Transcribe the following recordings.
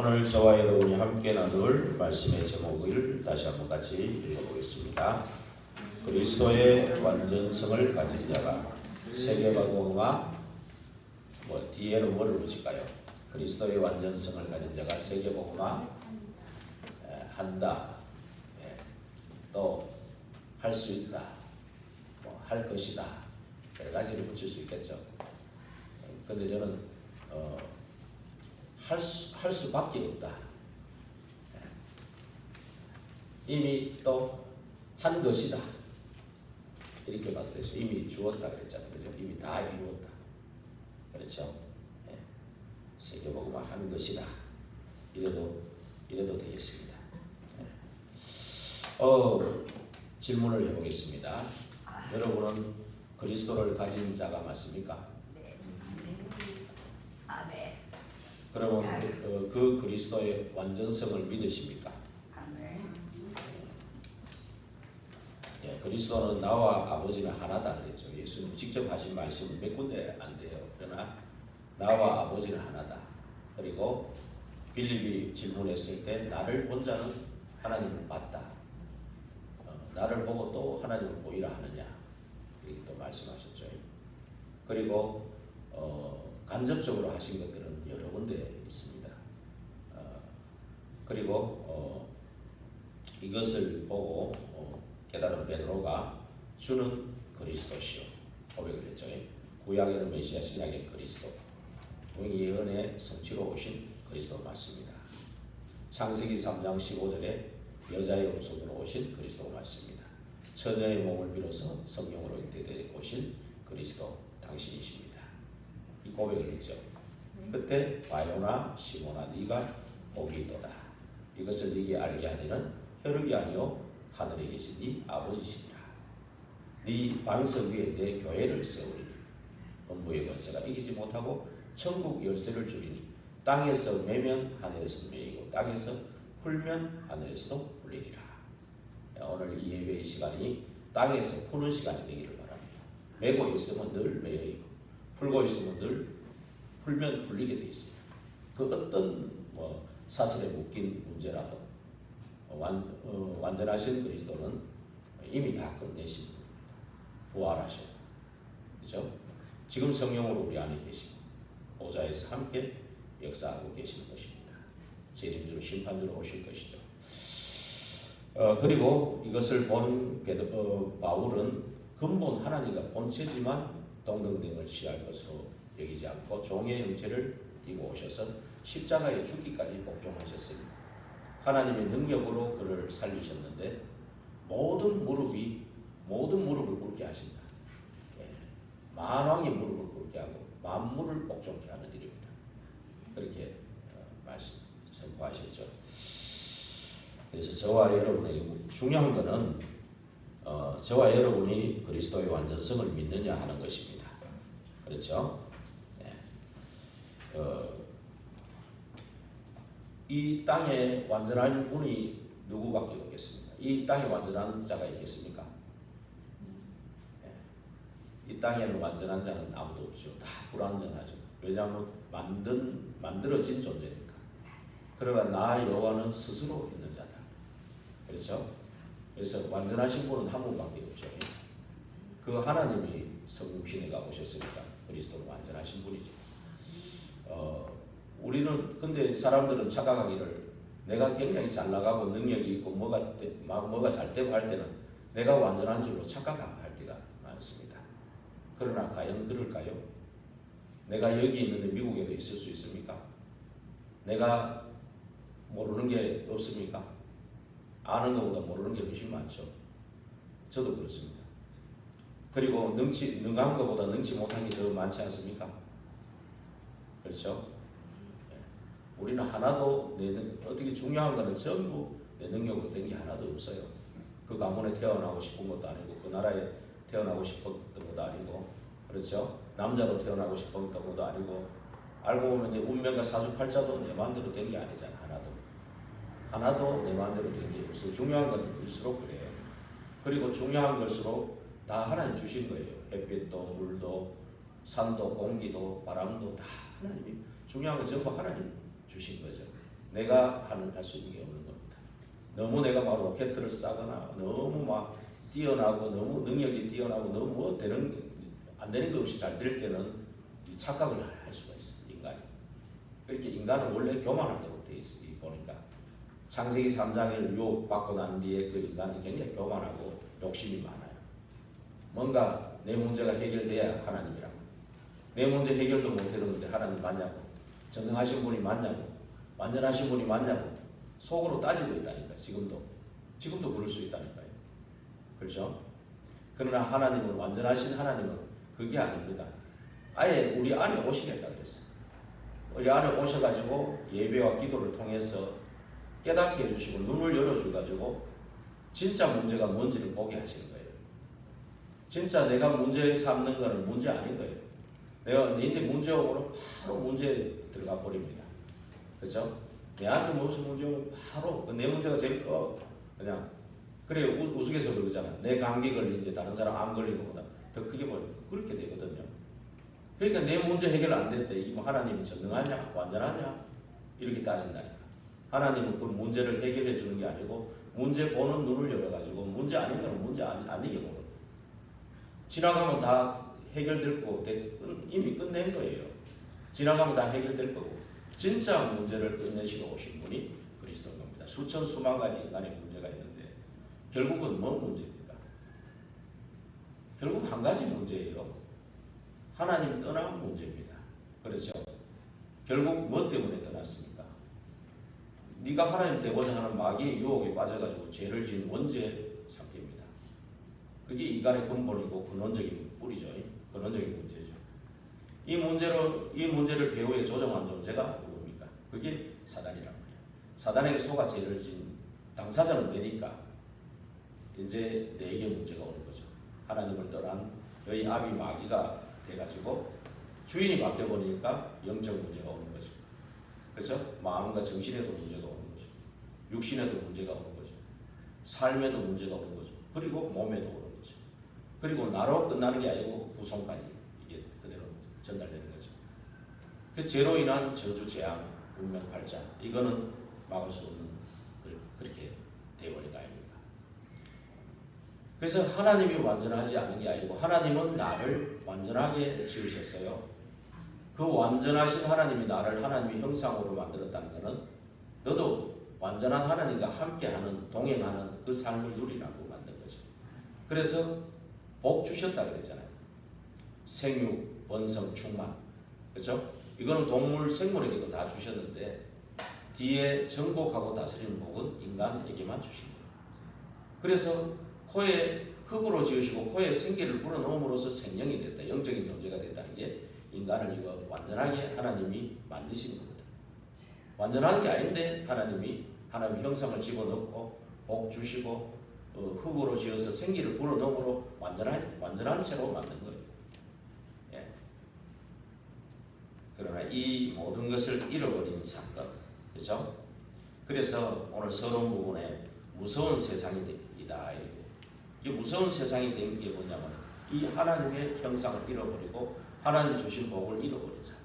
오늘 저와 여러분이 함께 나눌 말씀의 제목을 다시 한번 같이 읽어보겠습니다. 그리스도의 완전성을 가진 자가 세계복음화 뒤에는 뭐를 붙일까요? 그리스도의 완전성을 가진 자가 세계복음화 한다. 또 할 수 있다. 할 것이다. 여러 가지를 붙일 수 있겠죠. 근데 저는 할 수밖에 없다. 이미 또 한 것이다. 이렇게 봐도 되죠. 이미 주었다 그랬잖아요. 그죠? 이미 다 이루었다. 그렇죠? 세계복음화 한 것이다. 이래도 되겠습니다. 질문을 해보겠습니다. 여러분은 그리스도를 가진 자가 맞습니까? 네. 네. 그러면 그 그리스도의 완전성을 믿으십니까? 네. 그리스도는 나와 아버지는 하나다 그랬죠. 예수님 직접 하신 말씀은 몇 군데 안 돼요. 그러나 나와 아버지는 하나다. 그리고 빌립이 질문했을 때 나를 본 자는 하나님을 봤다. 나를 보고 또 하나님을 보이라 하느냐 이렇게 또 말씀하셨죠. 그리고 간접적으로 하신 것들은 여러 군데 있습니다. 그리고 이것을 보고 깨달은 베드로가 주는 그리스도시요 고백을 했죠. 구약에는 메시아, 신약에 그리스도, 예언의 성취로 오신 그리스도 맞습니다. 창세기 3장 15절에 여자의 음성으로 오신 그리스도가 맞습니다. 처녀의 몸을 빌어서 성령으로 잉태되어 오신 그리스도 당신이십니다. 이 고백을 했죠. 그때 바요나 시모나 네가 복이 있도다. 이것을 네게 알게 하니는 혈육이 아니요 하늘에 계신 네 아버지시니라. 네 반석 위에 내 교회를 세우리니 음부의 권세가 이기지 못하고 천국 열쇠를 주리니 땅에서 매면 하늘에서 매이고 땅에서 풀면 하늘에서도 풀리리라. 오늘 이 예배의 시간이 땅에서 푸는 시간이 되기를 바랍니다. 매고 있으면 늘 매여 있고 풀고 있으면 늘 풀면 풀리게 되어 있습니다. 그 어떤 사슬에 묶인 문제라도 완전하신 그리스도는 이미 다 끝내신 분입니다. 부활하셨고, 그렇죠? 지금 성령으로 우리 안에 계시고 보좌에서 함께 역사하고 계시는 것입니다. 재림주로 심판주로 오실 것이죠. 그리고 이것을 본 바울은 근본 하나님과 본체지만 동등됨을 취할 것으로 여기지 않고 종의 형체를 띠고 오셔서 십자가에 죽기까지 복종하셨습니다. 하나님의 능력으로 그를 살리셨는데 모든 무릎을 꿇게 하신다. 만왕의 무릎을 꿇게 하고 만물을 복종케 하는 일입니다. 그렇게 선포하셨죠. 그래서 저와 여러분에게 중요한 것은 저와 여러분이 그리스도의 완전성을 믿느냐 하는 것입니다. 그렇죠? 이 땅에 완전한 분이 누구밖에 없겠습니까? 이 땅에 완전한 자가 있겠습니까? 이 땅에는 완전한 자는 아무도 없죠. 다 불완전하죠. 왜냐하면 만들어진 존재니까. 그러나 나 여호와는 스스로 있는 자다. 그렇죠? 그래서 완전하신 분은 한 분밖에 없죠. 그 하나님이 성육신에가 오셨으니까 그리스도는 완전하신 분이죠. 우리는 근데 사람들은 착각하기를 내가 굉장히 잘 나가고 능력이 있고 뭐가 잘 되고 할 때는 내가 완전한 줄로 착각할 때가 많습니다. 그러나 과연 그럴까요? 내가 여기 있는데 미국에도 있을 수 있습니까? 내가 모르는 게 없습니까? 아는 것보다 모르는 게 훨씬 많죠. 저도 그렇습니다. 그리고 능한 것보다 능치 못한 게 더 많지 않습니까? 그렇죠? 우리는 하나도 어떻게 중요한 거는 전부 내 능력으로 된 게 하나도 없어요. 그 가문에 태어나고 싶은 것도 아니고 그 나라에 태어나고 싶었던 것도 아니고, 그렇죠? 남자로 태어나고 싶었던 것도 아니고, 알고 보면 운명과 사주팔자도 내 마음대로 된 게 아니잖아. 하나도 내 마음대로 된 게 없어. 중요한 것일수록 그래요. 그리고 중요한 것일수록 다 하나님 주신 거예요. 햇빛도 물도 산도 공기도 바람도 다 하나님이 중요한 건 전부 하나님 주신 거죠. 내가 할 수 있는 게 없는 겁니다. 너무 내가 막 로켓들을 쏴거나 너무 막 뛰어나고 너무 능력이 뛰어나고 너무 뭐 안 되는 거 없이 잘 될 때는 이 착각을 할 수가 있습니다. 인간이. 그렇게 인간은 원래 교만하도록 되어 있습니다. 보니까 창세기 3장을 유혹받고 난 뒤에 그 인간은 굉장히 교만하고 욕심이 많아요. 뭔가 내 문제가 해결돼야 하나님이라고. 내 문제 해결도 못해놓는데 하나님 맞냐고. 전능하신 분이 맞냐고. 완전하신 분이 맞냐고. 속으로 따지고 있다니까. 지금도 그럴 수 있다니까요. 그렇죠? 그러나 하나님은, 완전하신 하나님은 그게 아닙니다. 아예 우리 안에 오시겠다 그랬어요. 우리 안에 오셔가지고 예배와 기도를 통해서 깨닫게 해주시고 눈을 열어줘가지고 진짜 문제가 뭔지를 보게 하시는 거예요. 진짜 내가 문제 삼는 거는 문제 아닌 거예요. 내가 너희들 문제 오면 바로 문제에 들어가 버립니다. 그렇죠? 내한테 무슨 문제 오면 바로 내 문제가 제일 커. 그냥 그래 우스갯소리 그러잖아. 내 감기 걸리는데 다른 사람 암 걸린 것보다 더 크게 보이고 그렇게 되거든요. 그러니까 내 문제 해결 안 될 때 하나님이 전능하냐 완전하냐 이렇게 따진다니까. 하나님은 그 문제를 해결해 주는 게 아니고 문제 보는 눈을 열어가지고 문제 아닌 거는 문제 아니게 보는 거예요. 지나가면 다 해결될 거고 이미 끝낸 거예요. 지나가면 다 해결될 거고 진짜 문제를 끝내시러 오신 분이 그리스도인 겁니다. 수천 수만 가지 인간의 문제가 있는데 결국은 뭐 문제입니까? 결국 한 가지 문제예요. 하나님 떠난 문제입니다. 그렇죠? 결국 뭐 때문에 떠났습니까? 네가 하나님 되고자 하는 마귀의 유혹에 빠져가지고 죄를 지은 원죄 상태입니다. 그게 인간의 근본이고 근원적인 뿌리죠. 근원적인 문제죠. 이 문제를 배후에 조정한 존재가 누굽니까? 그게 사단이란 말이에요. 사단에게 속아 죄를 지은 당사자는 내니까 이제 내게 문제가 오는 거죠. 하나님을 떠난 너희 아비 마귀가 돼가지고 주인이 바뀌어버리니까 영적 문제가 오는 거죠. 그렇죠? 마음과 정신에도 문제가 오는 거죠. 육신에도 문제가 오는 거죠. 삶에도 문제가 오는 거죠. 그리고 몸에도 오는 거죠. 그리고 나로 끝나는 게 아니고 후손까지 이게 그대로 전달되는 거죠. 그 죄로 인한 저주, 재앙, 운명 발작 이거는 막을 수 없는 그렇게 되어버린 거 아닙니까? 그래서 하나님이 완전하지 않은 게 아니고 하나님은 나를 완전하게 지으셨어요. 그 완전하신 하나님이 나를 하나님의 형상으로 만들었다는 것은 너도 완전한 하나님과 함께하는 동행하는 그 삶을 누리라고 만든 거죠. 그래서 복 주셨다 그랬잖아요. 생육, 번성, 충만. 그렇죠? 이거는 동물, 생물에게도 다 주셨는데 뒤에 정복하고 다스리는 복은 인간에게만 주신 거예요. 그래서 코에 흙으로 지으시고 코에 생기를 불어넣음으로써 생명이 됐다. 영적인 존재가 됐다는 게 인간을 이거 완전하게 하나님이 만드신 거거든. 완전한 게 아닌데 하나님의 형상을 집어넣고 복 주시고 흙으로 지어서 생기를 불어넣음으로 완전한 채로 만든 거예요. 예. 그러나 이 모든 것을 잃어버린 사건, 그렇죠? 그래서 오늘 서론 부분에 무서운 세상이 있다. 이게 무서운 세상이 된 게 뭐냐면 이 하나님의 형상을 잃어버리고 하나님 주신 복을 잃어버린 사건.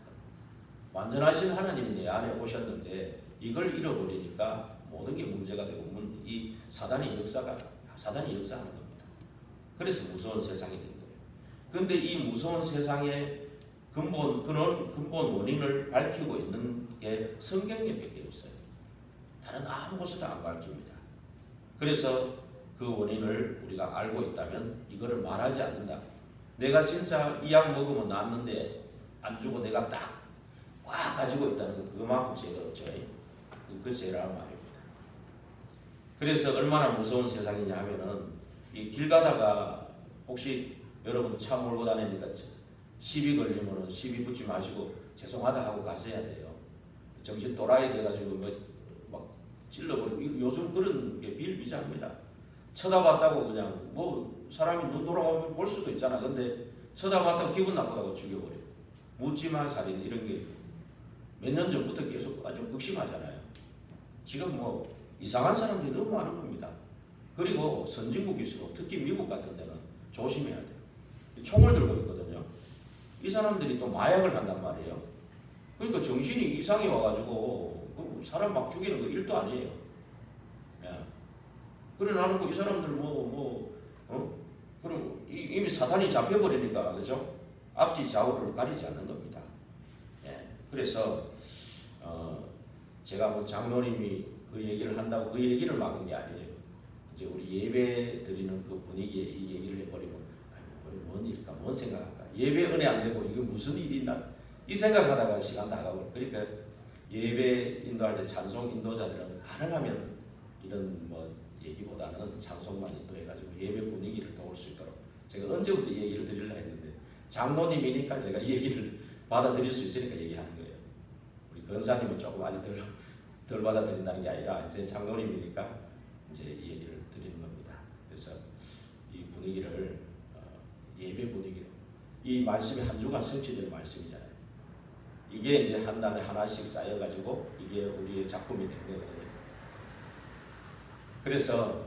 완전하신 하나님이 내 안에 오셨는데 이걸 잃어버리니까 모든 게 문제가 되고 이 사단이 역사하는 겁니다. 그래서 무서운 세상이 된 거예요. 그런데 이 무서운 세상의 근본 원인을 밝히고 있는 게 성경에밖에 없어요. 다른 아무 곳에도 안 밝힙니다. 그래서 그 원인을 우리가 알고 있다면 이거를 말하지 않는다. 내가 진짜 이 약 먹으면 낫는데 안 주고 내가 딱 꽉 가지고 있다는 건 그만큼 죄가 없죠. 그 죄라는 말입니다. 그래서 얼마나 무서운 세상이냐 하면은 이 길 가다가 혹시 여러분 차 몰고 다니니까 시비 걸리면은 시비 붙지 마시고 죄송하다 하고 가셔야 돼요. 정신 또라이 돼가지고 막 찔러버리고 요즘 그런 게 비일비재합니다. 쳐다봤다고 그냥 사람이 눈 돌아가면 볼 수도 있잖아. 근데 쳐다봤다고 기분 나쁘다고 죽여버려. 묻지마 살인 이런 게 몇 년 전부터 계속 아주 극심하잖아요. 지금 이상한 사람들이 너무 많은 겁니다. 그리고 선진국일수록 특히 미국 같은 데는 조심해야 돼요. 총을 들고 있거든요. 이 사람들이 또 마약을 한단 말이에요. 그러니까 정신이 이상이 와가지고 사람 막 죽이는 거 일도 아니에요. 예. 그래 나는 이 사람들 그럼 이미 사탄이 잡혀버리니까 그죠? 앞뒤 좌우를 가리지 않는 겁니다. 예. 그래서 제가 뭐 장로님이 그 얘기를 한다고 그 얘기를 막은 게 아니에요. 이제 우리 예배 드리는 그 분위기에 이 얘기를 해버리면 뭔 일일까, 뭔 생각할까, 예배 은혜 안 되고 이게 무슨 일이 있나 이 생각하다가 시간 나가고. 그러니까 예배 인도할 때 찬송 인도자들은 가능하면 이런 뭐 얘기보다는 찬송만 인도해가지고 예배 분위기를 도울 수 있도록 제가 언제부터 이 얘기를 드리려 했는데 장로님이니까 제가 이 얘기를 받아들일 수 있으니까 얘기하는 거예요. 우리 권사님은 조금 아직 덜 받아들인다는 게 아니라 이제 장로님이니까 이제 이 얘기를 드리는 겁니다. 그래서 이 분위기를 예배 분위기로, 이 말씀이 한 주간 성취될 말씀이잖아요. 이게 이제 한 달에 하나씩 쌓여가지고 이게 우리의 작품이 되는 거거든요. 그래서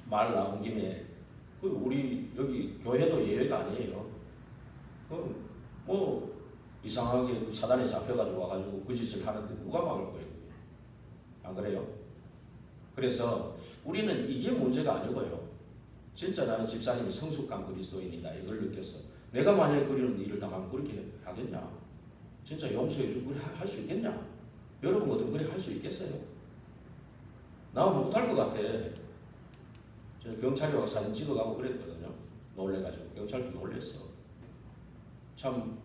말 나온 김에 우리 여기 교회도 예외가 아니에요. 뭐 이상하게 사단에 잡혀가지고 와가지고 그 짓을 하는데 누가 막을 거예요? 그게. 안 그래요? 그래서 우리는 이게 문제가 아니고요. 진짜 나는 집사님이 성숙한 그리스도인이다 이걸 느꼈어. 내가 만약에 그런 일을 당하면 그렇게 하겠냐? 진짜 용서해주고 그래 할 수 있겠냐? 여러분 같으면 그래 할 수 있겠어요? 나 못할 것 같아. 저는 경찰이 와서 사진 찍어가고 그랬거든요. 놀래가지고 경찰도 놀랬어. 참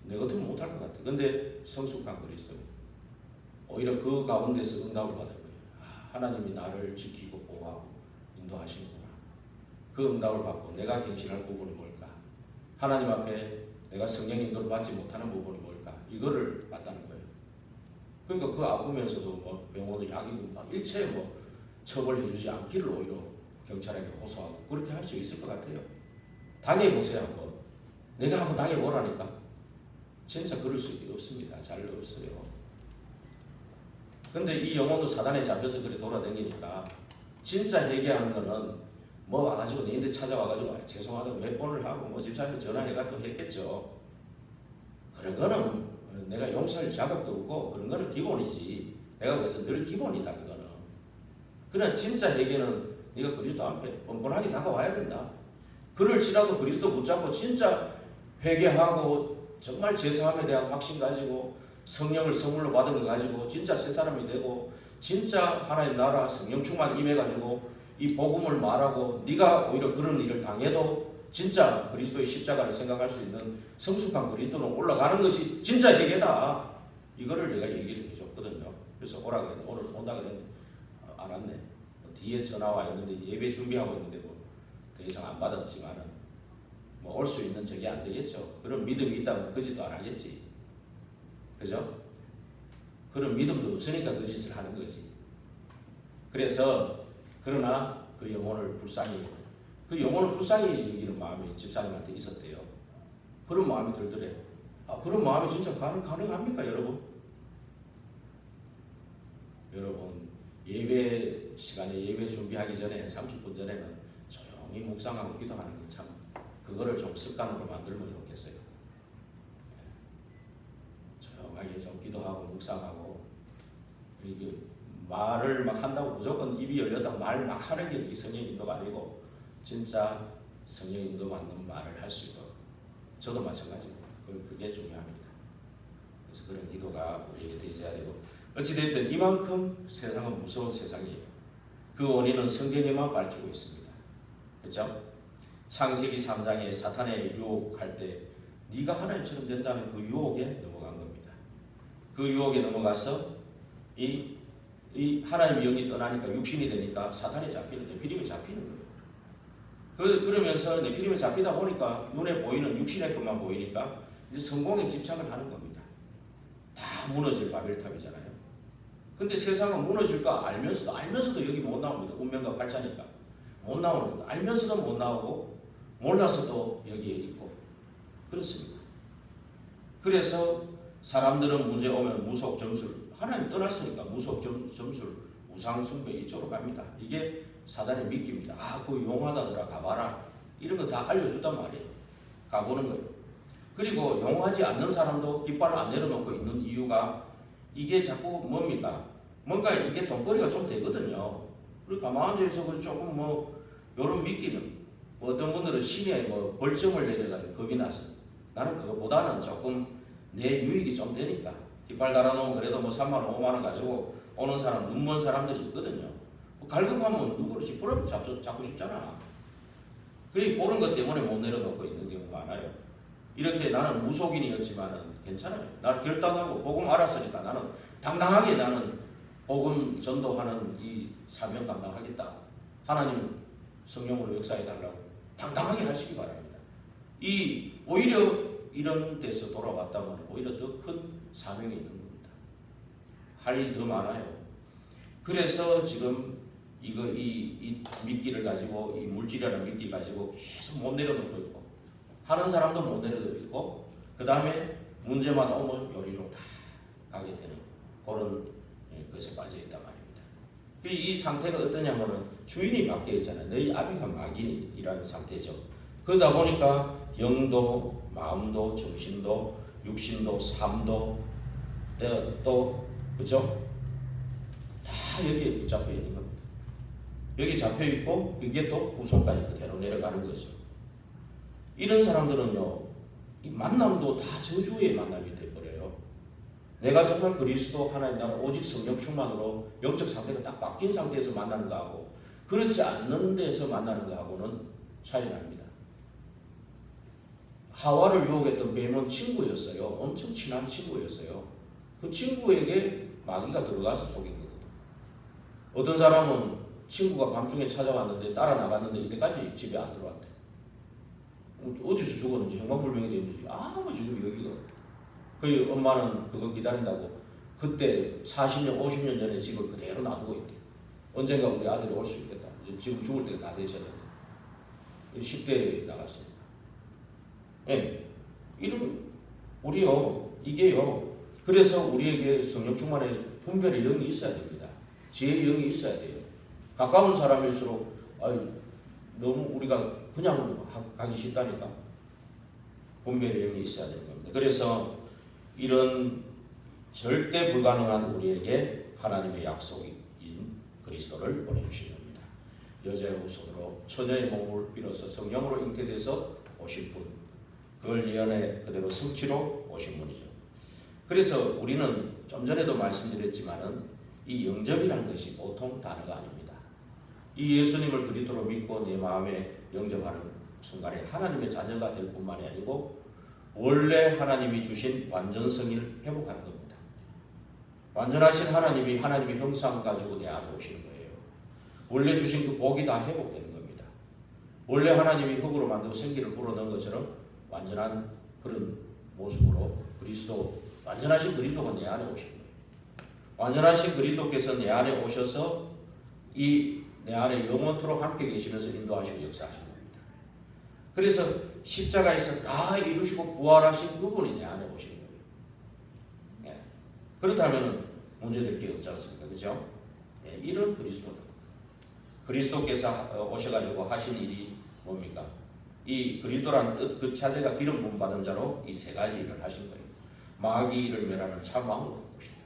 내 같으면 못할 것 같아. 근데 성숙한 그리스도인 오히려 그 가운데서 응답을 받을 거예요. 하나님이 나를 지키고 보호하고 인도하시는구나. 그 응답을 받고 내가 경신할 부분이 뭘까? 하나님 앞에 내가 성령 인도를 받지 못하는 부분이 뭘까? 이거를 봤다는 거예요. 그러니까 그 아프면서도 뭐 병원도 약이고 막 일체 뭐 처벌해주지 않기를 오히려 경찰에게 호소하고 그렇게 할 수 있을 것 같아요. 당해보세요 한번. 내가 한번 당해보라니까. 진짜 그럴 수 없습니다. 잘 없어요. 근데 이 영혼도 사단에 잡혀서 그래 돌아다니니까 진짜 얘기하는 거는 뭐 와가지고 내인데 찾아와가지고 죄송하다고 몇 번을 하고 뭐 집사님 전화해가 또 했겠죠. 그런 거는 내가 용서할 자격도 없고 그런 거는 기본이지. 내가 그래서 늘 기본이다 그거는. 그러나 진짜 얘기는 네가 그리스도 앞에 뻔뻔하게 다가와야 된다. 그럴지라도 그리스도 붙잡고 진짜 회개하고 정말 제사함에 대한 확신 가지고 성령을 선물로 받은 거 가지고 진짜 새 사람이 되고 진짜 하나님 나라 성령 충만 임해가지고 이 복음을 말하고 네가 오히려 그런 일을 당해도 진짜 그리스도의 십자가를 생각할 수 있는 성숙한 그리스도는 올라가는 것이 진짜 예배다. 이거를 내가 얘기를 해줬거든요. 그래서 오라 그랬는데 오늘 온다 그랬는데 안 왔네. 뒤에 전화 와 있는데 예배 준비하고 있는데 뭐 더 이상 안 받았지만은 뭐 올 수 있는 적이 안 되겠죠. 그런 믿음이 있다면 그 짓도 안 하겠지. 그죠? 그런 믿음도 없으니까 그 짓을 하는 거지. 그래서 그러나 그 영혼을 불쌍히 여기는 마음이 집사님한테 있었대요. 그런 마음이 들더래요. 그런 마음이 진짜 가능합니까 여러분? 여러분 예배 시간에 예배 준비하기 전에 30분 전에는 조용히 묵상하고 기도하는 게 참 그거를 좀 습관으로 만들면 좋겠어요. 조용하게 좀 기도하고 묵상하고 이게 말을 막 한다고 무조건 입이 열렸다고 말 막 하는 게 성령 인도가 아니고 진짜 성령 인도 받는 말을 할 수 있도록 저도 마찬가지고 그게 중요합니다. 그래서 그런 기도가 우리에게 되어야 되고 어찌됐든 이만큼 세상은 무서운 세상이에요. 그 원인은 성경에만 밝히고 있습니다. 그렇죠? 창세기 3장에 사탄의 유혹할 때 네가 하나님처럼 된다는 그 유혹에 넘어간 겁니다. 그 유혹에 넘어가서 이 하나님의 영이 떠나니까 육신이 되니까 사탄이 잡히는 네피림이 잡히는 거예요. 그러면서 네피림이 잡히다 보니까 눈에 보이는 육신의 것만 보이니까 이제 성공에 집착을 하는 겁니다. 다 무너질 바벨탑이잖아요. 근데 세상은 무너질 거 알면서도 여기 못 나옵니다. 운명과 발자니까 못 나오는 겁니다. 알면서도 못 나오고 몰라서도 여기에 있고 그렇습니다. 그래서 사람들은 문제 오면 무속 점술 하나님 떠났으니까 무속 점술 우상 숭배 이쪽으로 갑니다. 이게 사단의 미끼입니다. 그거 용하다더라 가봐라 이런 거 다 알려줬단 말이에요. 가보는 거예요. 그리고 용하지 않는 사람도 깃발을 안 내려놓고 있는 이유가 이게 자꾸 뭡니까? 뭔가 이게 돈벌이가 좀 되거든요. 우리 가만히 앉아서 조금 뭐 요런 믿기는 뭐 어떤 분들은 신에 뭐 벌점을 내려가지고 겁이 나서 나는 그것보다는 조금 내 유익이 좀 되니까 깃발 달아놓으면 그래도 뭐 3만 원, 5만 원 가지고 오는 사람, 눈먼 사람들이 있거든요. 뭐 갈급하면 누구를 지푸라기 잡고 싶잖아. 그런 것 때문에 못 내려놓고 있는 경우가 많아요. 이렇게 나는 무속인이었지만은 괜찮아요. 나는 결단하고 복음 알았으니까 나는 당당하게 나는 복음 전도하는 이 사명 감당하겠다. 하나님 성령으로 역사해 달라고 당당하게 하시기 바랍니다. 오히려 이런 데서 돌아왔다면 오히려 더 큰 사명이 있는 겁니다. 할 일이 더 많아요. 그래서 지금 이 미끼를 가지고 이 물질이라는 미끼 가지고 계속 못 내려놓고 있고 하는 사람도 못 내려놓고 있고 그 다음에 문제만 오면 요리로 다 가게 되는 그런 것에 빠져 있단 말입니다. 이 상태가 어떠냐면은 주인이 바뀌어 있잖아요. 너희 아비가 마귀이라는 상태죠. 그러다 보니까 영도, 마음도, 정신도, 육신도, 삶도 또 그죠? 다 여기에 붙잡혀 있는 겁니다. 여기 잡혀 있고 그게 또 후손까지 그대로 내려가는 거죠. 이런 사람들은요, 이 만남도 다 저주의 만남이 되어버려요. 내가 정말 그리스도 하나님 나라 오직 성령 충만으로 영적 상태가 딱 바뀐 상태에서 만나는 거하고 그렇지 않는 데서 만나는 거하고는 차이 납니다. 하와를 유혹했던 뱀은 친구였어요. 엄청 친한 친구였어요. 그 친구에게 마귀가 들어가서 속인 거거든. 어떤 사람은 친구가 밤중에 찾아왔는데 따라 나갔는데 이때까지 집에 안 들어왔대. 어디서 죽었는지 행방불명이 되는지 아무 지금 여기가. 그 엄마는 그거 기다린다고 그때 40년, 50년 전에 집을 그대로 놔두고 있대. 언젠가 우리 아들이 올 수 있겠다. 지금 죽을 때가 다 되셨는데 10대에 나갔습니다. 예, 이런 우리요 이게요. 그래서 우리에게 성령 충만의 분별의 영이 있어야 됩니다. 지혜의 영이 있어야 돼요. 가까운 사람일수록 너무 우리가 그냥 가기 쉽다니까 분별의 영이 있어야 되는 겁니다. 그래서 이런 절대 불가능한 우리에게 하나님의 약속인 그리스도를 보내주신 겁니다. 여자의 후손으로 처녀의 몸을 빌어서 성령으로 잉태돼서 오신 분, 그걸 예언의 그대로 성취로 오신 분이죠. 그래서 우리는 좀 전에도 말씀드렸지만은 이 영접이라는 것이 보통 단어가 아닙니다. 이 예수님을 그리스도로 믿고 내 마음에 영접하는 순간에 하나님의 자녀가 될 뿐만이 아니고 원래 하나님이 주신 완전성을 회복하는 겁니다. 완전하신 하나님이 하나님의 형상 가지고 내 안에 오시는 거예요. 원래 주신 그 복이 다 회복되는 겁니다. 원래 하나님이 흙으로 만들고 생기를 불어넣은 것처럼 완전한 그런 모습으로 그리스도, 완전하신 그리스도가 내 안에 오신 거예요. 완전하신 그리스도께서 내 안에 오셔서 내 안에 영원토록 함께 계시면서 인도하시고 역사하시는 겁니다. 그래서 십자가에서 다 이루시고 부활하신 그분이 내 안에 오시는 거예요. 예. 그렇다면 문제될 게 없지 않습니까? 그죠? 예. 이런 그리스도다. 그리스도께서 오셔가지고 하신 일이 뭡니까? 이 그리스도라는 뜻, 그 자체가 기름 부음 받은 자로 이 세 가지 일을 하신 거예요. 마귀를 멸하는 참 왕으로 오십니다.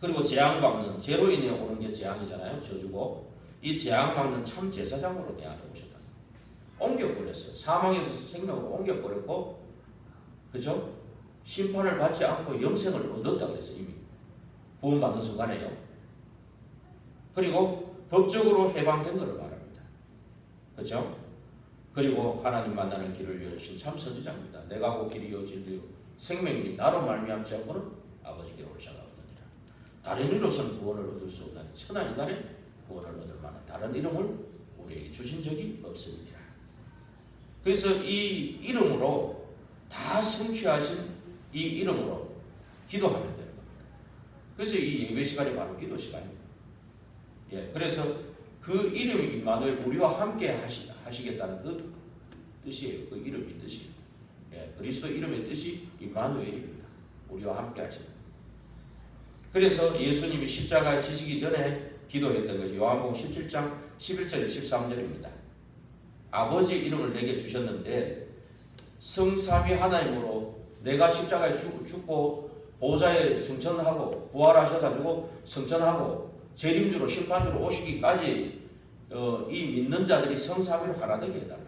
그리고 재앙 막는, 죄로 인해 오는 게 재앙이잖아요. 저주고 이 재앙 막는 참 제사장으로 내 안에 오셨다. 옮겨버렸어요. 사망에서 생명으로 옮겨버렸고, 그죠? 심판을 받지 않고 영생을 얻었다 그랬어요. 이미 구원받는 순간에요. 그리고 법적으로 해방된 것을 말합니다. 그죠? 그리고 하나님 만나는 길을 열으신 참 선지자입니다. 내가 곧 길이요 진리요 생명이니 나로 말미암지 않고는 아버지께로 올 자가 없느니라. 다른 이로서는 구원을 얻을 수 없나니 천하 인간의 구원을 얻을 만한 다른 이름을 우리에게 주신 적이 없습니다. 그래서 이 이름으로 다 성취하신 이 이름으로 기도하면 되는 겁니다. 그래서 이 예배 시간이 바로 기도 시간입니다. 예, 그래서 그 이름이 임마누엘 우리와 함께 하시겠다는 그 뜻이에요. 그 이름의 뜻이. 예, 그리스도 이름의 뜻이 임마누엘입니다. 우리와 함께 하시는. 그래서 예수님이 십자가에 지시기 전에 기도했던 것이 요한복음 17장 11절 13절입니다. 아버지 이름을 내게 주셨는데 성삼위 하나님으로 내가 십자가에 죽고 보좌에 승천하고 부활하셔가지고 승천하고 재림주로 심판주로 오시기까지 이 믿는 자들이 성삼위로 하나 되게 해달라.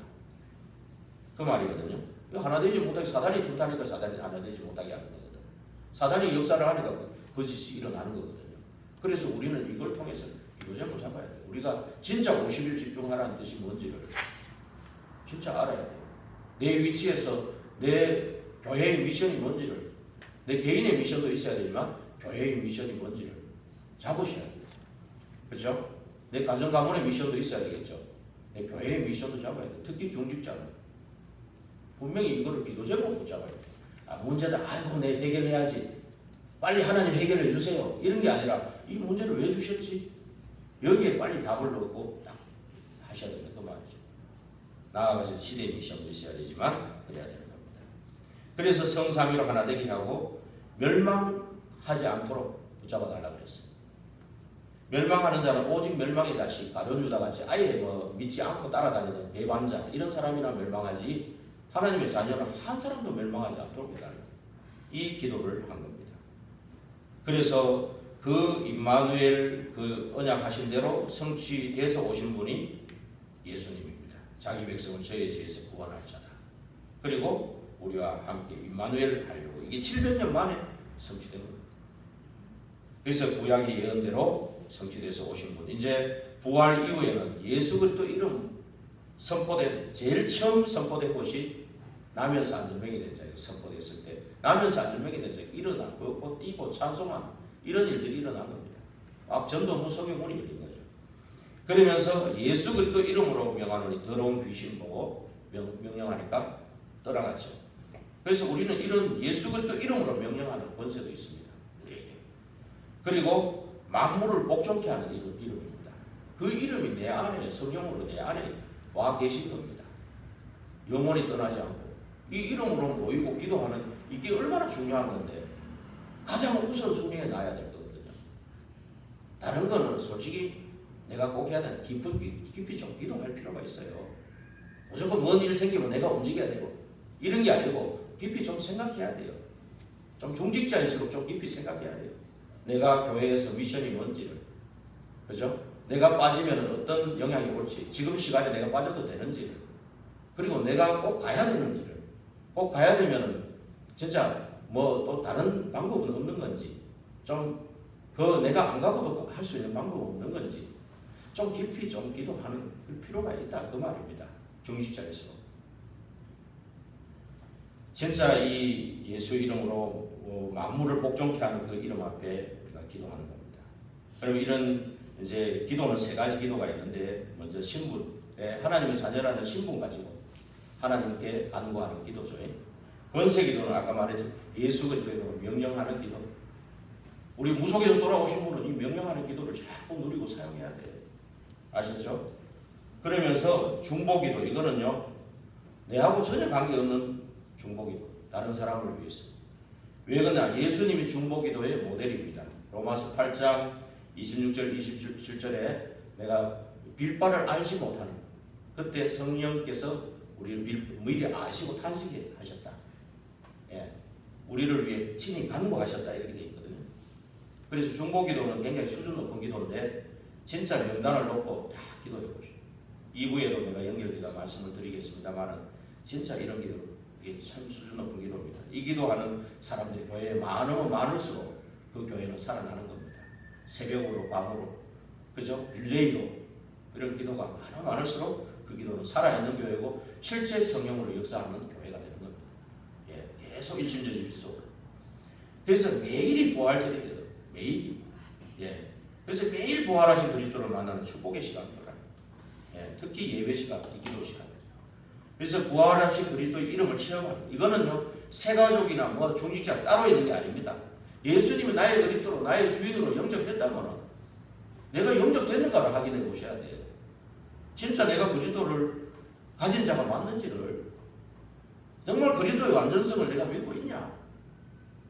그 말이거든요. 하나 되지 못하게 사단이 틈타니까 사단이 하나 되지 못하게 하는 거거든. 사단이 역사를 하니까 거짓이 일어나는 거거든요. 그래서 우리는 이걸 통해서 기도제목을 잡아야 돼요. 우리가 진짜 50일 집중하라는 뜻이 뭔지를 진짜 알아야 돼요. 내 위치에서 내 교회의 미션이 뭔지를, 내 개인의 미션도 있어야 되지만 교회의 미션이 뭔지를 잡으셔야 돼요. 그렇죠? 내 가정 가문의 미션도 있어야 되겠죠. 내 교회의 미션도 잡아야 돼요. 특히 중직자는 분명히 이거를 기도 제목으로 잡아야 돼요. 문제다. 아이고 내 해결해야지. 빨리 하나님 해결해 주세요. 이런 게 아니라 이 문제를 왜 주셨지? 여기에 빨리 답을 넣고 딱 하셔야 되는 그 말이죠. 나아가서 시대의 미션도 있어야 되지만 그래야 되는 겁니다. 그래서 성삼위로 하나 되게 하고 멸망하지 않도록 붙잡아 달라 그랬어요. 멸망하는 자는 오직 멸망의 자식 가룟 유다 같이 아예 믿지 않고 따라다니는 배반자 이런 사람이나 멸망하지 하나님의 자녀는 한 사람도 멸망하지 않도록 해달라. 이 기도를 한 겁니다. 그래서 그 임마누엘 그 언약하신 대로 성취돼서 오신 분이 예수님입니다. 자기 백성을 저의 죄에서 구원할 자다. 그리고 우리와 함께 임마누엘을 하려고 이게 700년 만에 성취된 겁니다. 그래서 구약의 예언대로 성취돼서 오신 분. 이제 부활 이후에는 예수 그리스도 이름 선포된 제일 처음 선포된 곳이 나면서 안전병이 된 자에게 선포됐을 때 나면서 안전병이 된 자에게 일어나 걷고 뛰고 찬송하는 이런 일들이 일어난 겁니다. 막 전도문 성경문이 열린 거죠. 그러면서 예수 그리스도 이름으로 명하노니 더러운 귀신 보고 명령하니까 떠나갔죠. 그래서 우리는 이런 예수 그리스도 이름으로 명령하는 권세도 있습니다. 우리에게. 그리고 만물을 복종케 하는 이름입니다. 그 이름이 내 안에 성령으로 내 안에 와 계신 겁니다. 영원히 떠나지 않고 이 이름으로 모이고 기도하는 이게 얼마나 중요한 건데 가장 우선순위에 놔야 될 거거든요. 다른 거는 솔직히 내가 꼭 해야 되는 깊이 좀 기도할 필요가 있어요. 무조건 뭔 일 생기면 내가 움직여야 되고 이런 게 아니고 깊이 좀 생각해야 돼요. 좀 중직자일수록 좀 깊이 생각해야 돼요. 내가 교회에서 미션이 뭔지를, 그죠? 내가 빠지면 어떤 영향이 올지, 지금 시간에 내가 빠져도 되는지를, 그리고 내가 꼭 가야 되는지를, 꼭 가야 되면은 진짜 또 다른 방법은 없는 건지, 좀 내가 안 가고도 할 수 있는 방법은 없는 건지, 좀 깊이 좀 기도하는 필요가 있다 그 말입니다. 중직자에서 진짜 이 예수 이름으로 만물을 복종케 하는 그 이름 앞에 우리가 기도하는 겁니다. 그럼 이런 이제 기도는 세 가지 기도가 있는데 먼저 신분, 하나님의 자녀라는 신분 가지고 하나님께 간구하는 기도죠. 권세 기도는 아까 말했죠. 예수 그리스도로 명령하는 기도. 우리 무속에서 돌아오신 분은 이 명령하는 기도를 자꾸 누리고 사용해야 돼요. 아셨죠? 그러면서 중보기도 이거는요. 내하고 전혀 관계없는 중보기도. 다른 사람을 위해서. 왜 그러냐? 예수님이 중보기도의 모델입니다. 로마서 8장 26절 27절에 내가 빌바를 알지 못하는 그때 성령께서 우리를 미리 아시고 탄식해 하셨다. 예, 우리를 위해 친히 간구하셨다 이렇게 되어 있거든요. 그래서 중보기도는 굉장히 수준 높은 기도인데 진짜 명단을 놓고 다 기도해 보시오. 2부에도 내가 연결해서 말씀을 드리겠습니다만 진짜 이런 기도 이게 참 수준 높은 기도입니다. 이 기도하는 사람들이 교회에 많으면 많을수록 그 교회는 살아나는 겁니다. 새벽으로 밤으로 그죠? 릴레이로 이런 기도가 많을수록 그 기도는 살아있는 교회고 실제 성령으로 역사하는 교회가 되는 겁니다. 예, 계속 일심전심지속. 그래서 매일이 부활절이거든. 매일이. 예. 그래서 매일 부활하신 그리스도를 만나는 축복의 시간입니다. 예, 특히 예배 시간, 이 기도 시간. 그래서 부활하신 그리스도의 이름을 체험하는 이거는요 새가족이나 중직자 따로 있는 게 아닙니다. 예수님이 나의 그리스도로 나의 주인으로 영접했다면 내가 영접됐는가를 확인해 보셔야 돼요. 진짜 내가 그리스도를 가진 자가 맞는지를 정말 그리스도의 완전성을 내가 믿고 있냐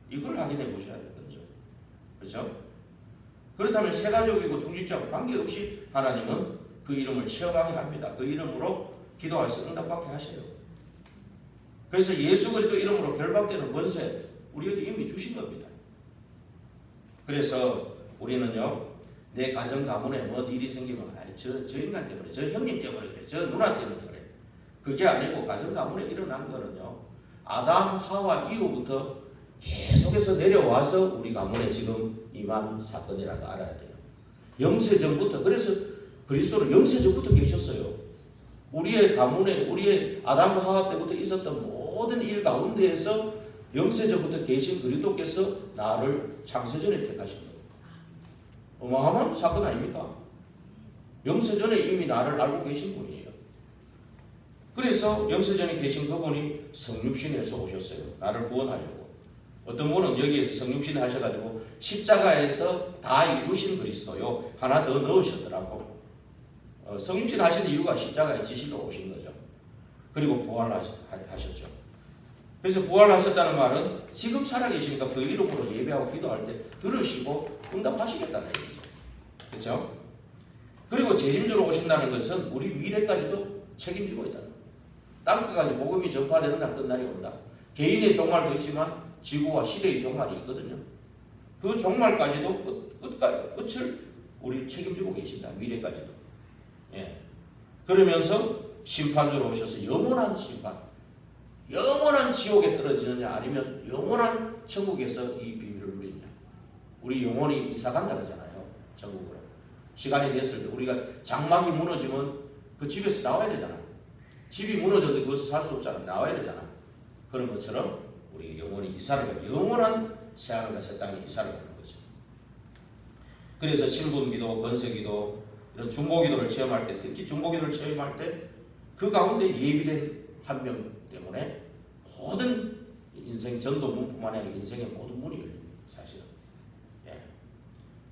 이걸 확인해 보셔야 되거든요. 그렇죠? 그렇다면 새가족이고 중직자고 관계없이 하나님은 그 이름을 체험하게 합니다. 그 이름으로 기도할 수 응답받게 하셔요. 그래서 예수 그리스도 이름으로 결박되는 권세 우리에게 이미 주신 겁니다. 그래서 우리는요, 내 가정 가문에 뭐 일이 생기면 저 인간 때문에, 저 형님 때문에 그래, 저 누나 때문에 그래. 그게 아니고 가정 가문에 일어난 거는요, 아담 하와 이후부터 계속해서 내려와서 우리 가문에 지금 임한 사건이라는 거 알아야 돼요. 영세전부터. 그래서 그리스도는 영세전부터 계셨어요. 우리의 가문에, 우리의 아담과 하와 때부터 있었던 모든 일 가운데에서 영세전부터 계신 그리스도께서 나를 창세전에 택하신 거예요. 어마어마한 사건 아닙니까? 영세전에 이미 나를 알고 계신 분이에요. 그래서 영세전에 계신 그분이 성육신에서 오셨어요. 나를 구원하려고. 어떤 분은 여기에서 성육신 하셔가지고 십자가에서 다 이루신 그리스도요, 하나 더 넣으셨더라고. 성육신 하신 이유가 십자가에 지시러 오신 거죠. 그리고 부활하셨죠. 그래서 부활하셨다는 말은 지금 살아계시니까 그 이름으로 예배하고 기도할 때 들으시고 응답하시겠다는 얘기죠. 그렇죠? 그리고 재림주로 오신다는 것은 우리 미래까지도 책임지고 있다는 거예요. 땅끝까지 복음이 전파되는 날 끝날이 온다. 개인의 종말도 있지만 지구와 시대의 종말이 있거든요. 그 종말까지도 끝을 우리 책임지고 계신다. 미래까지도. 예. 그러면서 심판주로 오셔서 영원한 심판, 영원한 지옥에 떨어지느냐 아니면 영원한 천국에서 이 비밀을 누리느냐. 우리 영원히 이사간다 그러잖아요. 천국으로. 시간이 됐을 때 우리가 장막이 무너지면 그 집에서 나와야 되잖아. 집이 무너져도 그것을 살 수 없잖아. 나와야 되잖아. 그런 것처럼 우리 영원히 이사를 가요. 영원한 새하늘과 새 땅에 이사를 가는 거죠. 그래서 신분기도, 권세기도, 이런 중보기도를 체험할 때, 특히 중보기도를 체험할 때 그 가운데 예비된 한 명 때문에 모든 인생 전도문뿐만 아니라 인생의 모든 문이 열립니다. 사실은. 예.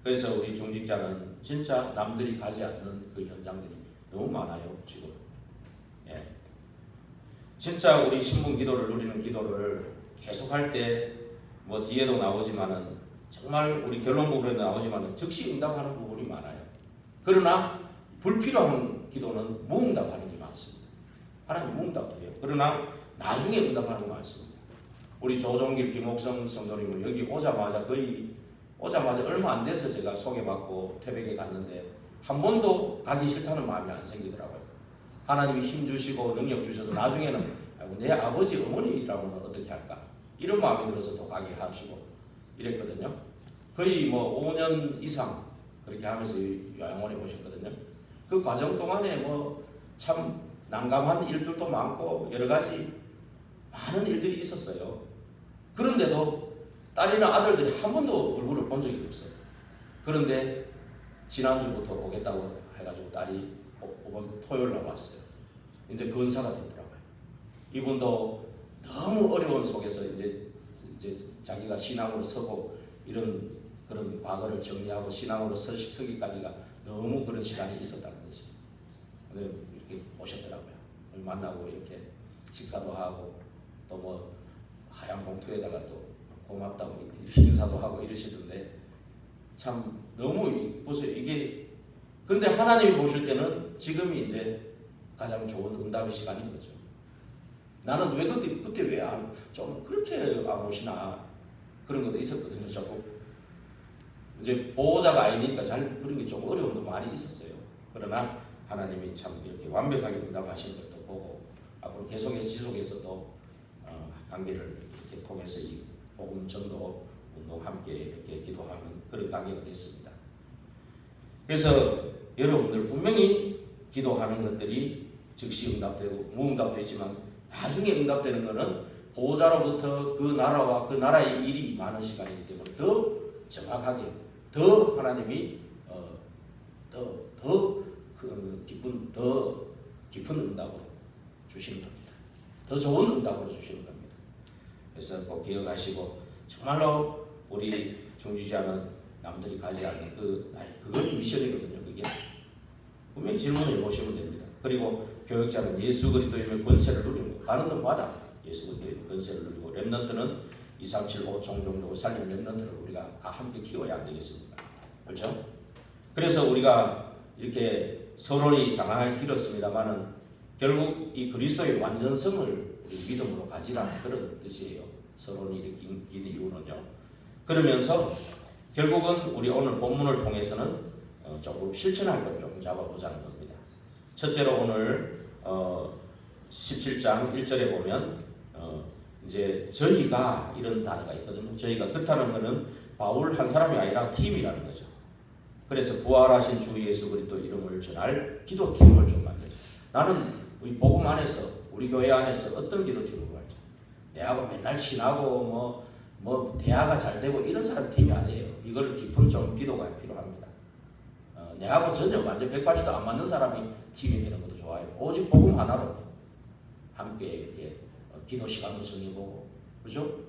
그래서 우리 중직자는 진짜 남들이 가지 않는 그 현장들이 너무 많아요. 지금. 예. 진짜 우리 신분기도를 누리는 기도를 계속할 때 뭐 뒤에도 나오지만은 정말 우리 결론 부분에 나오지만은 즉시 응답하는 부분이 많아요. 그러나 불필요한 기도는 무응답하는 게 많습니다. 하나님 무응답도 해요. 그러나 나중에 응답하는 거 많습니다. 우리 조종길 김옥성 성도님은 여기 오자마자 얼마 안 돼서 제가 소개받고 태백에 갔는데 한 번도 가기 싫다는 마음이 안 생기더라고요. 하나님이 힘 주시고 능력 주셔서 나중에는 내 아버지 어머니라고는 어떻게 할까? 이런 마음이 들어서 또 가게 하시고 이랬거든요. 거의 뭐 5년 이상 그렇게 하면서 요양원에 오셨거든요. 그 과정 동안에 뭐 참 난감한 일들도 많고 여러 가지 많은 일들이 있었어요. 그런데도 딸이나 아들들이 한 번도 얼굴을 본 적이 없어요. 그런데 지난주부터 오겠다고 해가지고 딸이 토요일 날 왔어요. 이제 건사가 됐더라고요. 이분도 너무 어려운 속에서 이제 자기가 신앙으로 서고 이런 그런 과거를 정리하고 신앙으로 서기까지가 너무 그런 시간이 있었다는 거지. 이렇게 오셨더라고요. 만나고 이렇게 식사도 하고 또 뭐 하얀 봉투에다가 또 고맙다고 인사도 하고 이러시던데 참 너무 보세요. 이게 근데 하나님이 보실 때는 지금이 이제 가장 좋은 응답의 시간인 거죠. 나는 왜 그때 왜 좀 그렇게 안 오시나 그런 것도 있었거든요. 자꾸 이제 보호자가 아니니까 잘 그런 게 좀 어려움도 많이 있었어요. 그러나 하나님이 참 이렇게 완벽하게 응답하시는 것도 보고 앞으로 계속해서 지속해서 또 관계를 이렇게 통해서 이 복음 전도 운동 함께 이렇게 기도하는 그런 관계가 됐습니다. 그래서 여러분들 분명히 기도하는 것들이 즉시 응답되고 무응답도 있지만 나중에 응답되는 것은 보호자로부터 그 나라와 그 나라의 일이 많은 시간이기 때문에 더 정확하게 더 하나님이 더 깊은 응답으로 주시는 겁니다. 더 좋은 응답으로 주시는 겁니다. 그래서 꼭 기억하시고 정말로 우리 중지자는 남들이 가지 않는 그건 미션이거든요. 그게 분명히 질문을 해보시면 됩니다. 그리고 교역자는 예수 그리스도의 권세를 누리고 가는 곳마다 예수 그리스도의 권세를 누리고 렘넌트는 2, 3, 7, 5 종종적으로 살리는 렘넌트를 우리가 다 함께 키워야 안 되겠습니까? 그렇죠? 그래서 우리가 이렇게 서론이 장황하게 길었습니다만은 결국 이 그리스도의 완전성을 우리 믿음으로 가지라 그런 뜻이에요. 서론이 이렇게 긴 이유는요. 그러면서 결국은 우리 오늘 본문을 통해서는 조금 실천할 걸 조금 잡아보자는 겁니다. 첫째로 오늘 17장 1절에 보면 이제 저희가 이런 단어가 있거든요. 저희가 그렇다는 것은 바울 한 사람이 아니라 팀이라는 거죠. 그래서 부활하신 주 예수 그리스도 이름을 전할 기도팀을 좀 만들죠. 나는 우리 복음 안에서 우리 교회 안에서 어떤 기도팀을 가르쳐? 내하고 맨날 친하고 뭐 대화가 잘 되고 이런 사람 팀이 아니에요. 이걸 깊은 좀 기도가 필요합니다. 내하고 전혀 완전 180도 안 맞는 사람이 팀이 되는 것도 좋아요. 오직 복음 하나로 함께 이렇게 기도 시간도 정해보고, 그렇죠?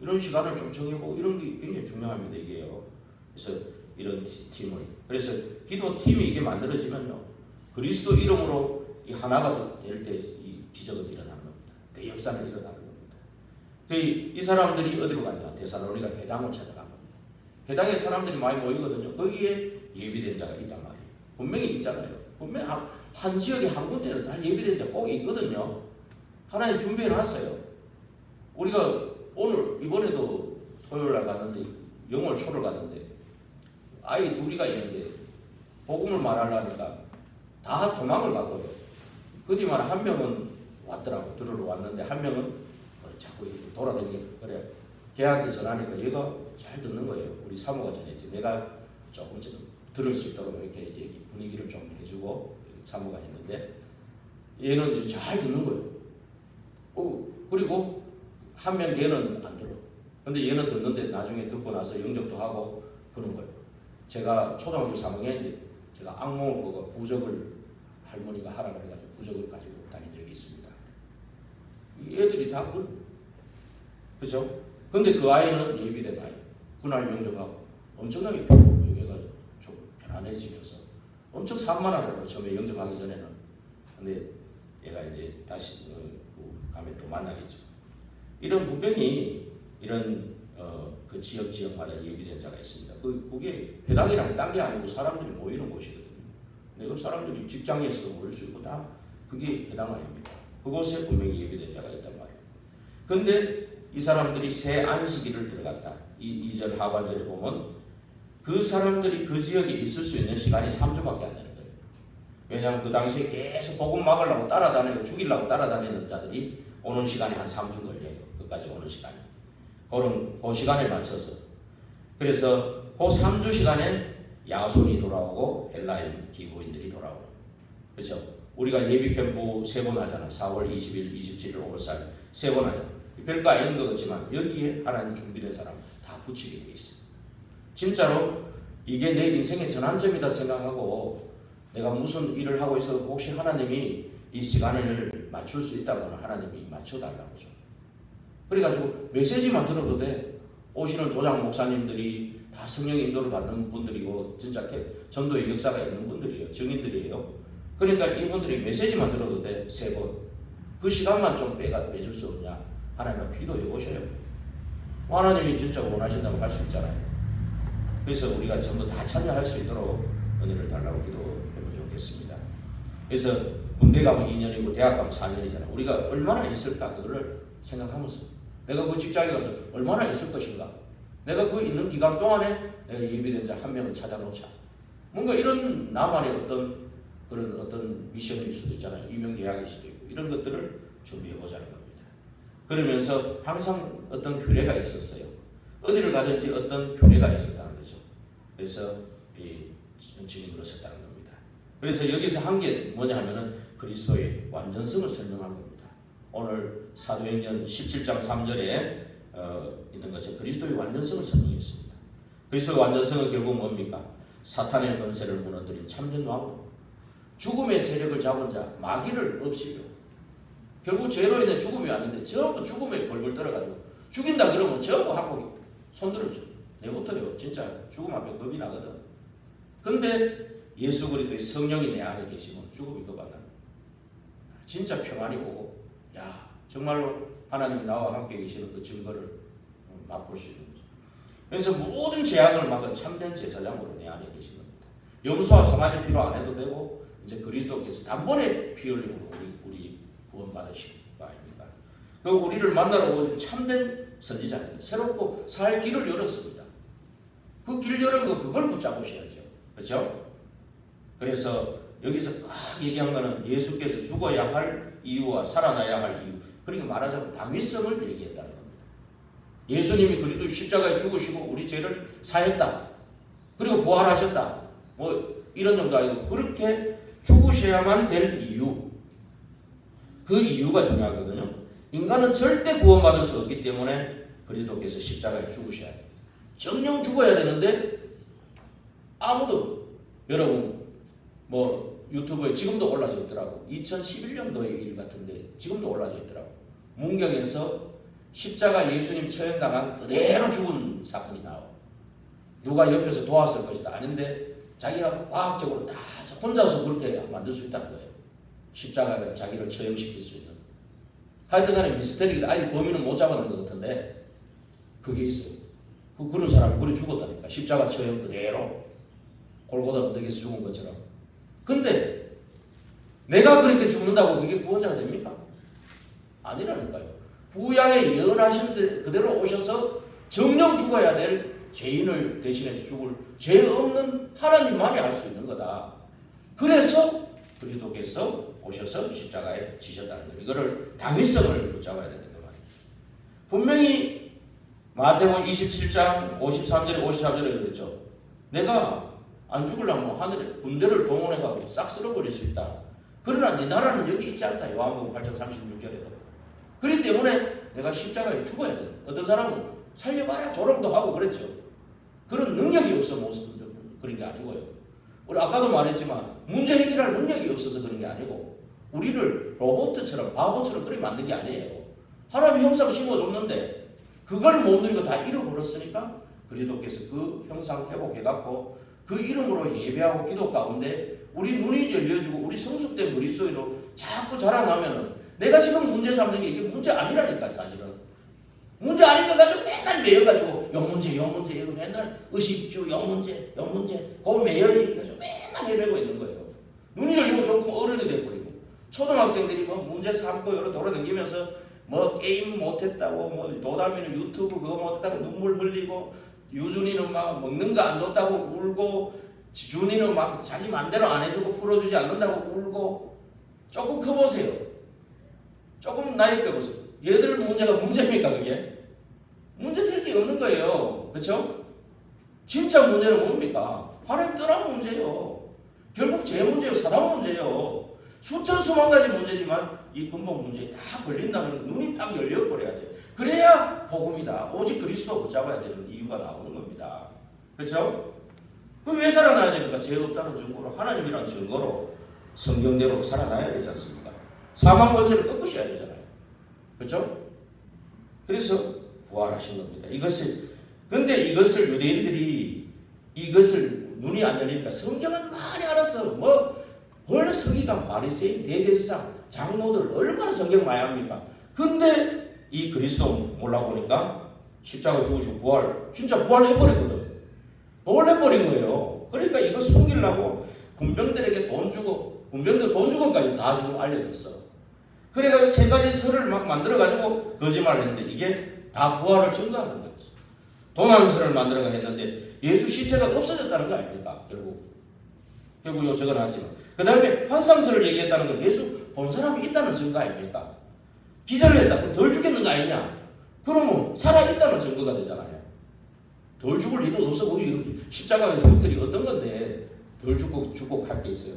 이런 시간을 좀 정해보고 이런 게 굉장히 중요합니다. 이게요. 그래서 이런 팀을, 그래서 기도 팀이 이게 만들어지면요, 그리스도 이름으로 이 하나가 될 때 이 기적은 일어나는 겁니다. 대역사는 일어나는 겁니다. 이 사람들이 어디로 갔냐? 데살로니가 회당을 찾아간 겁니다. 회당에 사람들이 많이 모이거든요. 거기에 예비된 자가 있단 말이에요. 분명히 있잖아요. 분명히 한 지역에 한 군데는 다 예비된 자가 꼭 있거든요. 하나님 준비해 놨어요. 우리가 오늘 이번에도 토요일날 갔는데 영월 초를 갔는데 아이 둘이가 있는데 복음을 말하려니까 다 도망을 갔고요. 그뒤만 한 명은 왔더라고. 들으러 왔는데 한 명은 자꾸 돌아다니고 그래. 걔한테 전하니까 얘가 잘 듣는 거예요. 우리 사모가 전했지. 내가 조금 들을 수 있도록 이렇게 분위기를 좀 해주고 사모가 했는데 얘는 이제 잘 듣는 거예요. 그리고 한 명 얘는 안 들어. 근데 얘는 듣는데 나중에 듣고 나서 영접도 하고 그런 거예요. 제가 초등학교 3학년인데 제가 악몽을 보고 부적을 할머니가 하라 그래가지고 부적을 가지고 다닌 적이 있습니다. 이 애들이 다 그죠? 근데 그 아이는 예비된 아이. 그날 영접하고 엄청나게 배우고 얘가 좀 편안해지면서 엄청 산만하더라고요. 처음에 영접하기 전에는. 근데 얘가 이제 다시 가면 또 만나겠죠. 이런 분명히 이런 그 지역마다 예비된 자가 있습니다. 그게 회당이라는 딴 게 아니고 사람들이 모이는 곳이거든요. 근데 그 사람들이 직장에서도 모일 수 있고 다 그게 회당 아닙니까? 그곳에 분명히 예비된 자가 있단 말이에요. 근데 이 사람들이 새 안식일을 들어갔다. 2절 하반절에 보면 그 사람들이 그 지역에 있을 수 있는 시간이 3주밖에 안 되는 거예요. 왜냐하면 그 당시에 계속 복음 막으려고 따라다니고 죽이려고 따라다니는 자들이 오는 시간이 한 3주 걸려요. 끝까지 오는 시간이. 그 시간에 맞춰서. 그래서 그 3주 시간에 야손이 돌아오고 헬라인 기고인들이 돌아오고. 그렇죠? 우리가 예비 캠프 3번 하잖아. 4월 20일, 27일, 5월 4일 3번 하잖아. 별거 아닌 것 같지만 여기에 하나님 준비된 사람 다 붙이게 돼 있어요. 진짜로 이게 내 인생의 전환점이다 생각하고 내가 무슨 일을 하고 있어도 혹시 하나님이 이 시간을 맞출 수 있다면 하나님이 맞춰달라고 죠. 그래가지고 메시지만 들어도 돼. 오시는 조장 목사님들이 다 성령의 인도를 받는 분들이고 진짜 전도의 역사가 있는 분들이에요. 증인들이에요. 그러니까 이분들이 메시지만 들어도 돼. 3번. 그 시간만 좀 빼줄 수 없냐. 하나님과 기도해 보셔요. 하나님이 진짜 원하신다고 할 수 있잖아요. 그래서 우리가 전부 다 참여할 수 있도록 은혜를 달라고 기도해보면 좋겠습니다. 그래서 군대 가면 2년이고 대학 가면 4년이잖아요. 우리가 얼마나 있을까 그걸 생각하면서 내가 그 직장에 가서 얼마나 있을 것인가. 내가 그 있는 기간 동안에 내가 예비된 자 한 명을 찾아놓자. 뭔가 이런 나만의 어떤 미션일 수도 있잖아요. 유명 계약일 수도 있고 이런 것들을 준비해보자는 겁니다. 그러면서 항상 어떤 규례가 있었어요. 어디를 가든지 어떤 규례가 있었다는 거죠. 그래서 증인으로 섰다는 겁니다. 그래서 여기서 한 게 뭐냐 하면은 그리스도의 완전성을 설명한 겁니다. 오늘 사도행전 17장 3절에 있는 것처럼 그리스도의 완전성을 설명했습니다. 그리스도의 완전성은 결국 뭡니까? 사탄의 권세를 무너뜨린 참된 왕, 죽음의 세력을 잡은 자, 마귀를 없이요. 결국 죄로 인해 죽음이 왔는데 전부 죽음에 벌벌 떨어가지고 죽인다 그러면 전부 하고 손들어 내버려요. 진짜 죽음 앞에 겁이 나거든. 근데 예수 그리스도의 성령이 내 안에 계시면 죽음이 겁 안 나요. 진짜 평안이 오고 야 정말로 하나님이 나와 함께 계시는 그 증거를 맛볼 수 있는 거죠. 그래서 모든 재앙을 막은 참된 제사장으로 내 안에 계신 겁니다. 염소와 송아지 피로 안 해도 되고 이제 그리스도께서 단번에 피 흘림으로 우리 구원받으신 거 아닙니까? 그 우리를 만나러 오신 참된 선지자입니다. 새롭고 살 길을 열었습니다. 그 길 여는 거 그걸 붙잡으셔야죠. 그렇죠? 그래서 여기서 딱 얘기한 거는 예수께서 죽어야 할 이유와 살아나야 할 이유. 그러니까 말하자면 당위성을 얘기했다는 겁니다. 예수님이 그리도 십자가에 죽으시고 우리 죄를 사했다. 그리고 부활하셨다. 뭐 이런 정도 아니고 그렇게 죽으셔야만 될 이유. 그 이유가 중요하거든요. 인간은 절대 구원받을 수 없기 때문에 그리스도께서 십자가에 죽으셔야 돼요. 정령 죽어야 되는데 아무도 여러분 뭐 유튜브에 지금도 올라져 있더라고. 2011년도의 일 같은데 지금도 올라져 있더라고. 문경에서 십자가 예수님 처형당한 그대로 죽은 사건이 나와. 누가 옆에서 도왔을 것이다. 아닌데 자기가 과학적으로 다 혼자서 그렇게 만들 수 있다는 거예요. 십자가가 자기를 처형시킬 수 있는. 하여튼간에 미스터리가 아직 범인은 못 잡아낸 것 같은데 그게 있어요. 그런 사람이 그래 죽었다니까. 십자가 처형 그대로 골고다 언덕에서 죽은 것처럼. 근데 내가 그렇게 죽는다고 그게 구원자가 됩니까? 아니라니까요. 구약에 예언하신 그대로 오셔서 정령 죽어야 될 죄인을 대신해서 죽을 죄 없는 하나님만이 할 수 있는 거다. 그래서 그리스도께서 오셔서 십자가에 지셨다는 거예요. 이거를 당위성을 붙잡아야 된다는 말이에요. 분명히 마태복음 27장 53절에 54절에 그랬죠. 내가 안 죽으려면 하늘에 군대를 동원해가지고 싹 쓸어버릴 수 있다. 그러나 네 나라는 여기 있지 않다. 요한복음 8장 36절에도. 그렇기 때문에 내가 십자가에 죽어야 돼. 어떤 사람은 살려봐야 조롱도 하고 그랬죠. 그런 능력이 없어 못 그런 게 아니고요. 우리 아까도 말했지만 문제 해결할 능력이 없어서 그런 게 아니고 우리를 로봇처럼 바보처럼 그렇게 만든 게 아니에요. 하나님이 형상 심어줬는데 그걸 못 누리고 다 잃어버렸으니까 그리스도께서 그 형상 회복해갖고 그 이름으로 예배하고 기도 가운데 우리 눈이 열려지고 우리 성숙된 그리스도인으로 자꾸 자라나면은 내가 지금 문제 삼는 게 이게 문제 아니라니까 사실은. 문제 아닌 거 가지고 맨날 매여가지고 요 문제 이거 맨날 의식주 요 문제 그거 매여가지고 맨날 헤매고 있는 거예요. 눈이 열리고 조금 어른이 돼버리고 초등학생들이 뭐 문제 삼고 여러 돌아다니면서 뭐 게임 못했다고 뭐 도담이는 유튜브 그거 못했다고 눈물 흘리고 유준이는 막 먹는 거 안 줬다고 울고 준이는 막 자기 맘대로 안 해주고 풀어주지 않는다고 울고 조금 커보세요. 조금 나이 커보세요. 얘들 문제가 문제입니까 그게? 문제 될 게 없는 거예요. 그렇죠? 진짜 문제는 뭡니까? 하나님 떠난 문제예요. 결국 제 문제예요. 사람 문제예요. 수천 수만 가지 문제지만 이 근본 문제에 다 걸린다면 눈이 딱 열려버려야 돼요. 그래야 복음이다. 오직 그리스도 붙잡아야 되는 이유가 나오는 겁니다. 그렇죠? 그럼 왜 살아나야 됩니까? 죄 없다는 증거로 하나님이라는 증거로 성경대로 살아나야 되지 않습니까? 사망 권세를 꺾으셔야 되잖아요. 그렇죠? 그래서 부활하신 겁니다. 근데 이것을 유대인들이 이것을 눈이 안 열리니까 성경은 많이 알았어. 원래 서기관, 바리새인, 대제사장, 장로들 얼마나 성경 많이 합니까? 근데 이 그리스도 몰라보니까 십자가 죽으시고 진짜 부활해버리거든. 놀래버린 거예요. 그러니까 이거 숨기려고 군병들에게 돈 주고 군병들 돈 주고 까지 다 지금 알려졌어. 그래가지고 세 가지 설을 막 만들어가지고 거짓말을 했는데 이게 다 부활을 증거하는 거였어. 도난설을 만들어가 했는데 예수 시체가 없어졌다는 거 아닙니까? 결국 적어놨지만 그 다음에 환상설을 얘기했다는 건 예수 본 사람이 있다는 증거 아닙니까? 기절을 했다. 그럼 덜 죽겠는 거 아니냐? 그러면 살아있다는 증거가 되잖아요. 덜 죽을 리도 없어. 우리 십자가의 형들이 어떤 건데 덜 죽고 갈 게 있어요.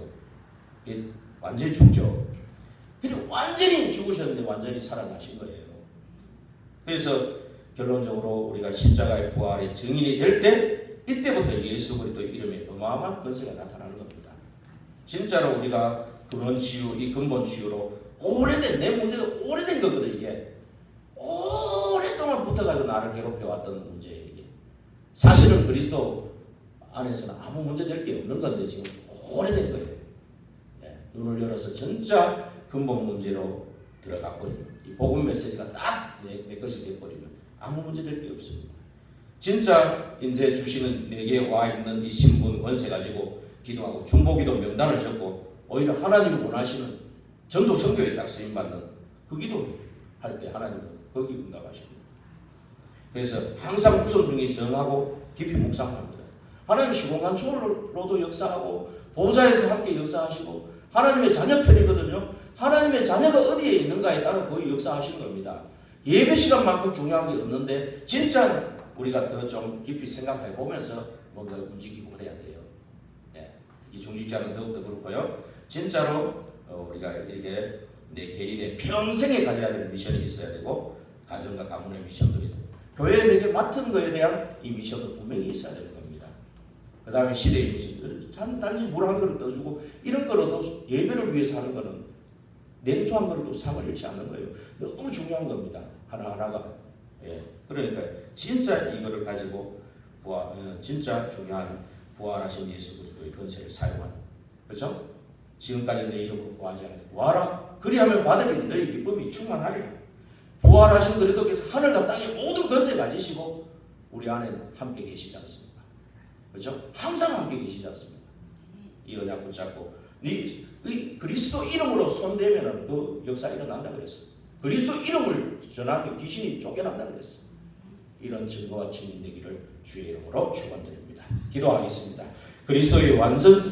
완전히 죽죠. 그리고 완전히 죽으셨는데 완전히 살아나신 거예요. 그래서 결론적으로 우리가 십자가의 부활의 증인이 될 때 이때부터 예수 그리스도의 이름에 어마어마한 권세가 나타나는 겁니다. 진짜로 우리가 그런 치유, 이 근본 치유로 내 문제가 오래된 거거든 이게. 오랫동안 붙어가지고 나를 괴롭혀왔던 문제예요 이게. 사실은 그리스도 안에서는 아무 문제 될 게 없는 건데 지금 오래된 거예요. 눈을 열어서 진짜 근본 문제로 들어가버리면 이 복음 메시지가 딱 내 것이 되어버리면 아무 문제 될 게 없습니다. 진짜 인쇄 주시는 내게 와 있는 이 신분 권세 가지고 기도하고 중보기도 명단을 적고 오히려 하나님이 원하시는 전도 선교에 딱 쓰임받는 그 기도 할 때 하나님은 거기 응답하십니다. 그래서 항상 우선순위 정하고 깊이 묵상합니다. 하나님 시공간총으로도 역사하고 보좌에서 함께 역사하시고 하나님의 자녀 편이거든요. 하나님의 자녀가 어디에 있는가에 따라 거의 역사하시는 겁니다. 예배 시간만큼 중요한 게 없는데 진짜 우리가 더 좀 깊이 생각해 보면서 뭔가 움직이고 그래야 돼요. 네. 이 중직자는 더욱더 그렇고요. 진짜로 우리가 이렇게 내 개인의 평생에 가져야 될 미션이 있어야 되고 가정과 가문의 미션도 있고 교회에 내게 맡은 거에 대한 이 미션도 분명히 있어야 되는 겁니다. 그 다음에 시대의 미션, 단지 물 한 그릇 떠주고 이런 거로도 예배를 위해서 하는 거는 냉수 한 그릇도 상을 잃지 않는 거예요. 너무 중요한 겁니다. 하나하나가. 예. 그러니까 진짜 이거를 가지고 진짜 중요한 부활하신 예수 그리스도의 권세를 사용하는, 그렇죠? 지금까지 내 이름으로 구하지 않는데 구하라. 그리하면 받으리 너희 기쁨이 충만하리라. 부활하신 그리스도께서 하늘과 땅의 모든 권세 가지시고 우리 안에 함께 계시지 않습니까? 그렇죠? 항상 함께 계시지 않습니까? 이 언약 붙잡고 이 그리스도 이름으로 손대면은 그 역사 일어난다 그랬어. 그리스도 이름을 전하면 귀신이 쫓겨난다 그랬어. 이런 증거와 증인 되기를 주의 이름으로 축원드립니다. 기도하겠습니다. 그리스도의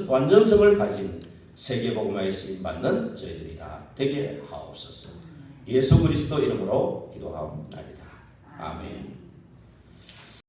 완전성을 가진 세계복음화에 쓰임받는 저희들이 다 되게 하옵소서. 예수 그리스도 이름으로 기도하옵나이다. 아멘.